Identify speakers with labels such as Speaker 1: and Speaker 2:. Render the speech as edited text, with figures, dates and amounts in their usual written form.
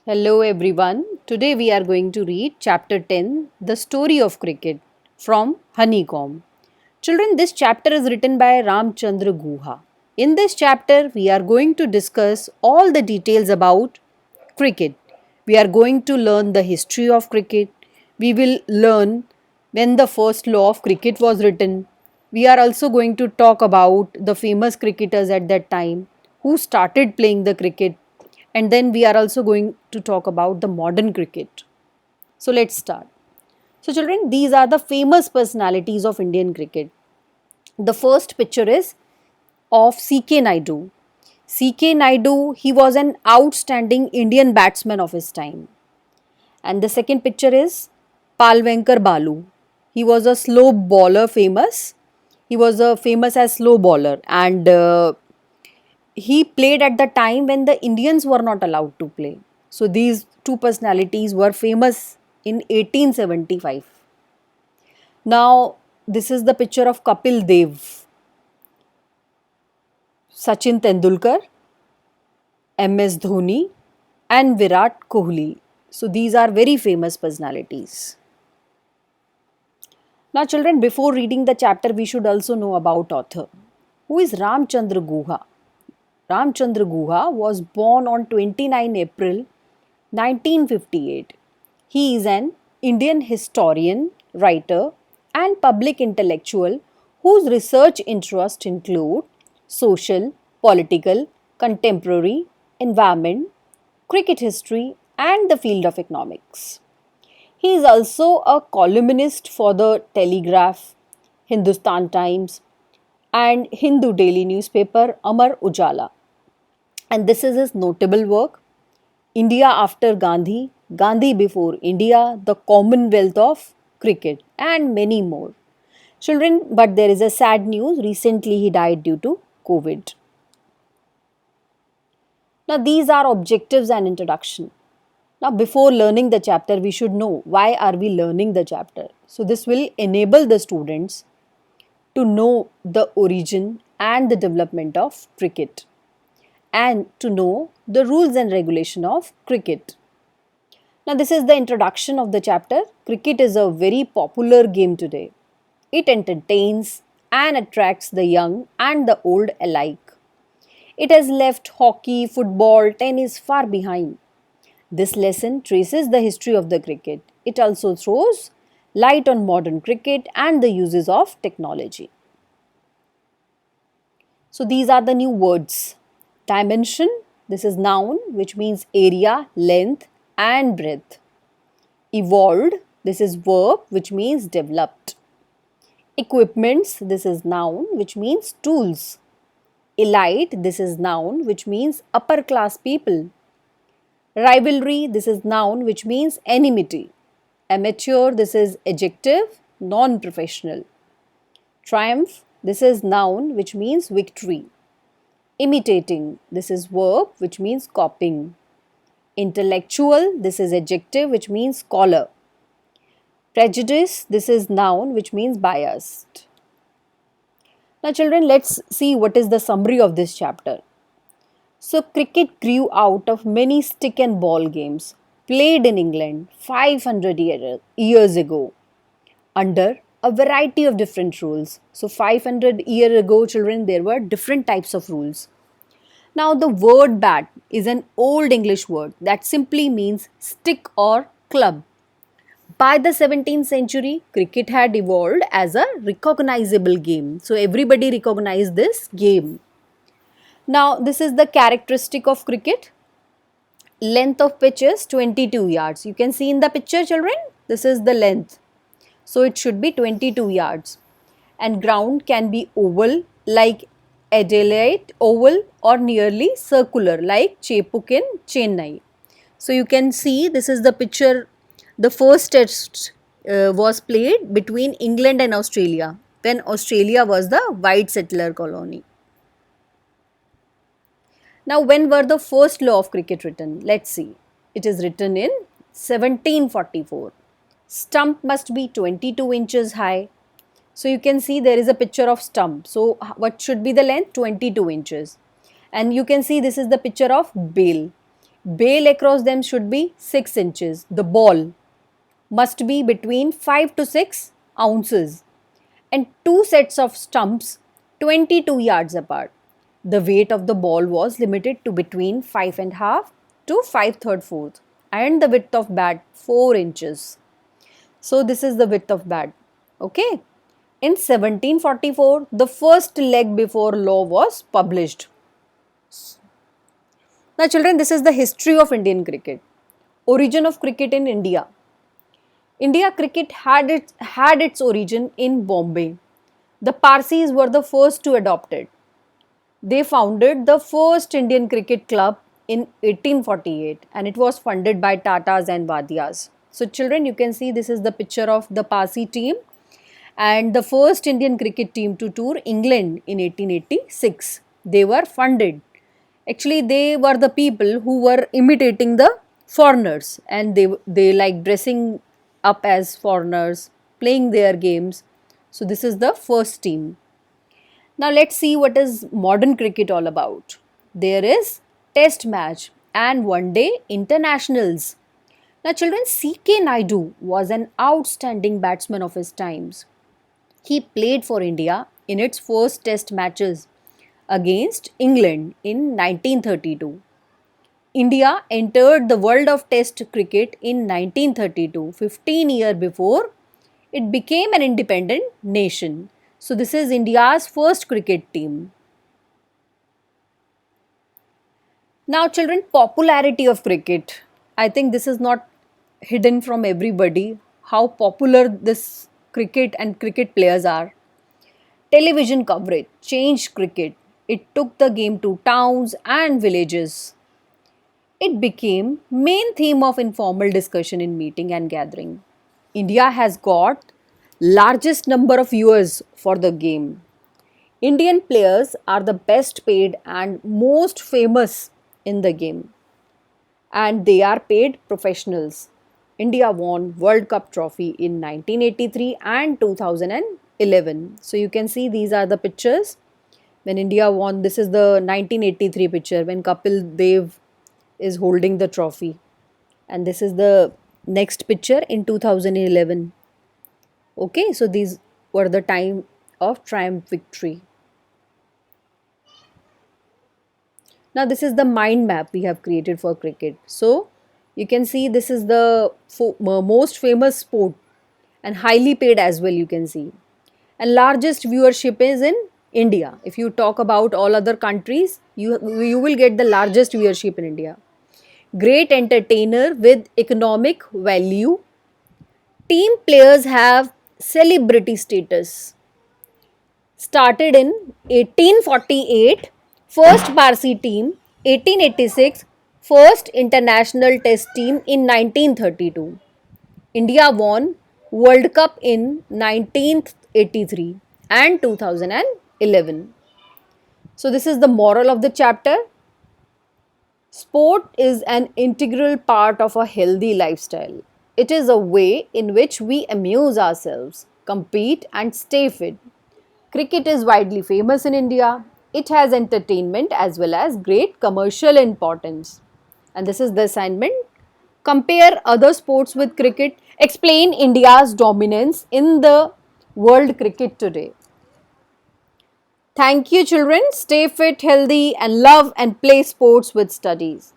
Speaker 1: Hello everyone. Today we are going to read chapter 10, The Story of Cricket from Honeycomb. Children, this chapter is written by Ramchandra Guha. In this chapter, we are going to discuss all the details about cricket. We are going to learn the history of cricket. We will learn when the first law of cricket was written. We are also going to talk about the famous cricketers at that time who started playing the cricket, and then we are also going to talk about the modern cricket. So let's start. So, children, these are the famous personalities of Indian cricket. The first picture is of C.K. Naidu. C.K. Naidu, he was an outstanding Indian batsman of his time. And the second picture is Palvenkar Balu. He was a slow bowler famous. He was a famous as slow bowler, and he played at the time when the Indians were not allowed to play. So these two personalities were famous in 1875. Now this is the picture of Kapil Dev, Sachin Tendulkar, MS Dhoni and Virat Kohli. So these are very famous personalities. Now children, before reading the chapter, we should also know about author. Who is Ramchandra Guha? Ramchandra Guha was born on 29 April 1958. He is an Indian historian, writer, and public intellectual whose research interests include social, political, contemporary, environment, cricket history, and the field of economics. He is also a columnist for the Telegraph, Hindustan Times, and Hindu daily newspaper Amar Ujala. And this is his notable work, India After Gandhi, Gandhi Before India, The Commonwealth of Cricket, and many more. Children, but there is a sad news. Recently, he died due to COVID. Now, these are objectives and introduction. Now, before learning the chapter, we should know why are we learning the chapter. So, this will enable the students to know the origin and the development of cricket, and to know the rules and regulation of cricket. Now, this is the introduction of the chapter. Cricket is a very popular game today. It entertains and attracts the young and the old alike. It has left hockey, football, tennis far behind. This lesson traces the history of the cricket. It also throws light on modern cricket and the uses of technology. So, these are the new words. Dimension, this is noun which means area, length and breadth. Evolved, this is verb which means developed. Equipments, this is noun which means tools. Elite, this is noun which means upper class people. Rivalry, this is noun which means enmity. Amateur, this is adjective, non-professional. Triumph, this is noun which means victory. Imitating, this is verb which means copying. Intellectual, this is adjective which means scholar. Prejudice, this is noun which means biased. Now children, let's see what is the summary of this chapter. So cricket grew out of many stick and ball games played in England 500 years ago under a variety of different rules. So 500 years ago, children, there were different types of rules. Now the word bat is an old English word that simply means stick or club. By the 17th century, cricket had evolved as a recognizable game. So everybody recognized this game. Now this is the characteristic of cricket. Length of pitch is 22 yards. You can see in the picture, children, this is the length. So it should be 22 yards. And ground can be oval like Adelaide Oval or nearly circular like Chepauk in Chennai. So you can see this is the picture. The first test was played between England and Australia when Australia was the white settler colony. Now, when were the first law of cricket written? Let's see. It is written in 1744. Stump must be 22 inches high. So, you can see there is a picture of stump. So, what should be the length? 22 inches. And you can see this is the picture of bail. Bail across them should be 6 inches. The ball must be between 5 to 6 ounces and two sets of stumps 22 yards apart. The weight of the ball was limited to between 5.5 to 5 fourth and the width of bat 4 inches. So this is the width of bat. Okay. In 1744, the first leg before law was published. Now children, this is the history of Indian cricket. Origin of cricket in India. India cricket had its origin in Bombay. The Parsis were the first to adopt it. They founded the first Indian cricket club in 1848 and it was funded by Tatas and Wadias. So children, you can see this is the picture of the Parsi team and the first Indian cricket team to tour England in 1886. They were funded. Actually, they were the people who were imitating the foreigners and they like dressing up as foreigners, playing their games. So this is the first team. Now let's see what is modern cricket all about. There is test match and one day internationals. Now children, C.K. Naidu was an outstanding batsman of his times. He played for India in its first test matches against England in 1932. India entered the world of test cricket in 1932, 15 years before it became an independent nation. So this is India's first cricket team. Now children, popularity of cricket. I think this is not hidden from everybody how popular this cricket and cricket players are. Television coverage changed cricket. It took the game to towns and villages. It became main theme of informal discussion in meeting and gathering. India has got largest number of viewers for the game. Indian players are the best paid and most famous in the game and they are paid professionals. India won World Cup trophy in 1983 and 2011. So you can see these are the pictures when India won. This is the 1983 picture when Kapil Dev is holding the trophy and this is the next picture in 2011. Okay, so these were the time of triumph victory. Now this is the mind map we have created for cricket. So you can see this is the most famous sport and highly paid as well, you can see. And largest viewership is in India. If you talk about all other countries, you will get the largest viewership in India. Great entertainer with economic value. Team players have celebrity status. Started in 1848, first Parsi team, 1886, first international test team in 1932. India won World Cup in 1983 and 2011. So this is the moral of the chapter. Sport is an integral part of a healthy lifestyle. It is a way in which we amuse ourselves, compete and stay fit. Cricket is widely famous in India. It has entertainment as well as great commercial importance. And this is the assignment. Compare other sports with cricket. Explain India's dominance in the world cricket today. Thank you children. Stay fit, healthy and love and play sports with studies.